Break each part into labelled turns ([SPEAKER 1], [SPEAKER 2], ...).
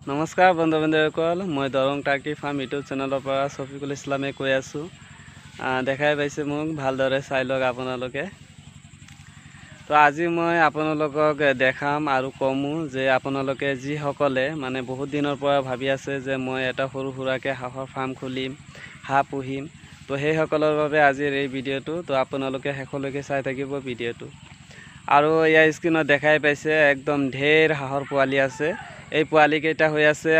[SPEAKER 1] নমস্কাৰ বন্ধু বান্ধৱীসকল, মই দৰং টাৰ্কি ফাৰ্ম ইউটিউব চেনেলৰ পৰা শফিকুল ইছলামে কৈ আছোঁ। দেখাই পাইছে মোক, ভালদৰে চাই লওক আপোনালোকে। তো আজি মই আপোনালোকক দেখাম আৰু কমো যে আপোনালোকে যিসকলে মানে বহুত দিনৰ পৰা ভাবি আছে যে মই এটা সৰু সুৰাকৈ হাঁহৰ ফাৰ্ম খুলিম, হাঁহ পুহিম, তো সেইসকলৰ বাবে আজিৰ এই ভিডিঅ'টো। তো আপোনালোকে শেষলৈকে চাই থাকিব ভিডিঅ'টো। আৰু ইয়াৰ স্ক্ৰীনত দেখাই পাইছে একদম ঢেৰ হাঁহৰ পোৱালি আছে। এই পোৱালিকেইটা হৈ আছে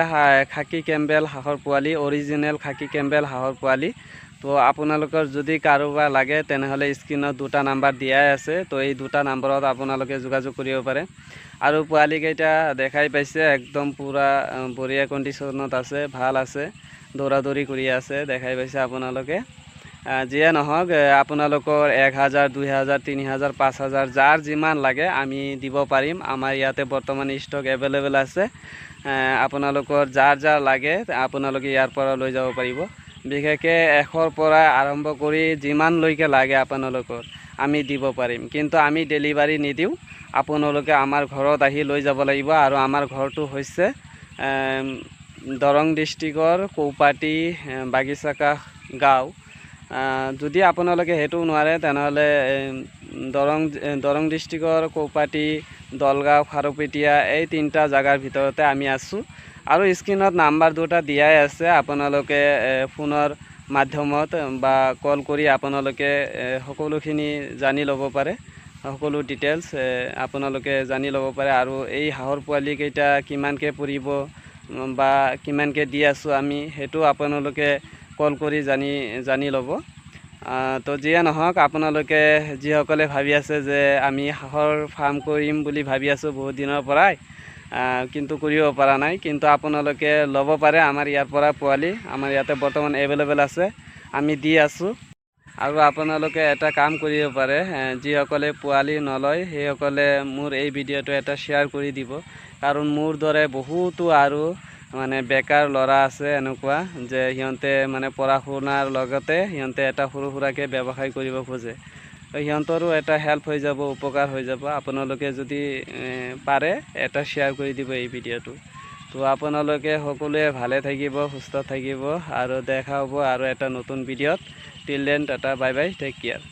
[SPEAKER 1] খাকী কেম্বেল হাঁহৰ পোৱালি, অৰিজিনেল খাকী কেম্বেল হাঁহৰ পোৱালি। তো আপোনালোকৰ যদি কাৰোবাৰ লাগে তেনেহ'লে স্ক্ৰীনত দুটা নাম্বাৰ দিয়াই আছে। তো এই দুটা নাম্বাৰত আপোনালোকে যোগাযোগ কৰিব পাৰে। আৰু পোৱালিকেইটা দেখাই পাইছে একদম পূৰা বঢ়িয়া কণ্ডিশ্যনত আছে, ভাল আছে, দৌৰা দৌৰি কৰি আছে, দেখাই পাইছে আপোনালোকে। যিয়ে নহওক, আপোনালোকৰ 1000, 2000, 3000, 5000 যাৰ যিমান লাগে আমি দিব পাৰিম। আমাৰ ইয়াতে বৰ্তমান ষ্টক এভেইলেবল আছে। আপোনালোকৰ যাৰ লাগে আপোনালোকে ইয়াৰ পৰা লৈ যাব পাৰিব। বিশেষকৈ 100ৰ পৰা আৰম্ভ কৰি যিমানলৈকে লাগে আপোনালোকৰ আমি দিব পাৰিম, কিন্তু আমি ডেলিভাৰী নিদিওঁ। আপোনালোকে আমাৰ ঘৰত আহি লৈ যাব লাগিব। আৰু আমাৰ ঘৰটো হৈছে দৰং ডিষ্ট্ৰিক্টৰ কৌপাটি বাগিচাকাষ গাঁও। যদি আপোনালোকে সেইটো নোৱাৰে তেনেহ'লে দৰং ডিষ্ট্ৰিক্টৰ কৌপাটি, দলগাঁও, খাৰুপেটীয়া এই তিনিটা জেগাৰ ভিতৰতে আমি আছোঁ। আৰু স্ক্ৰীনত নাম্বাৰ দুটা দিয়াই আছে। আপোনালোকে ফোনৰ মাধ্যমত বা কল কৰি আপোনালোকে সকলোখিনি জানি ল'ব পাৰে, সকলো ডিটেইলছ আপোনালোকে জানি ল'ব পাৰে। আৰু এই হাঁহৰ পোৱালিকেইটা কিমানকৈ পৰিব বা কিমানকৈ দি আছোঁ আমি, সেইটো আপোনালোকে কল কৰি জানি ল'ব। তো যিয়ে নহওক, আপোনালোকে যিসকলে ভাবি আছে যে আমি হাঁহৰ ফাৰ্ম কৰিম বুলি ভাবি আছোঁ বহুত দিনৰ পৰাই, কিন্তু কৰিব পৰা নাই, কিন্তু আপোনালোকে ল'ব পাৰে আমাৰ ইয়াৰ পৰা পোৱালি। আমাৰ ইয়াতে বৰ্তমান এভেইলেবল আছে, আমি দি আছোঁ। আৰু আপোনালোকে এটা কাম কৰিব পাৰে, যিসকলে পোৱালি নলয় সেইসকলে মোৰ এই ভিডিঅ'টো এটা শ্বেয়াৰ কৰি দিব। কাৰণ মোৰ দৰে বহুতো আৰু মানে বেকাৰ ল'ৰা আছে এনেকুৱা যে সিহঁতে মানে পঢ়া শুনাৰ লগতে সিহঁতে এটা সৰু সুৰাকৈ ব্যৱসায় কৰিব খোজে। সিহঁতৰো এটা হেল্প হৈ যাব, উপকাৰ হৈ যাব। আপোনালোকে যদি পাৰে এটা শ্বেয়াৰ কৰি দিব এই ভিডিঅ'টো। তো আপোনালোকে সকলোৱে ভালে থাকিব, সুস্থ থাকিব, আৰু দেখা হ'ব আৰু এটা নতুন ভিডিঅ'ত। Till then, tata, bye bye, take care.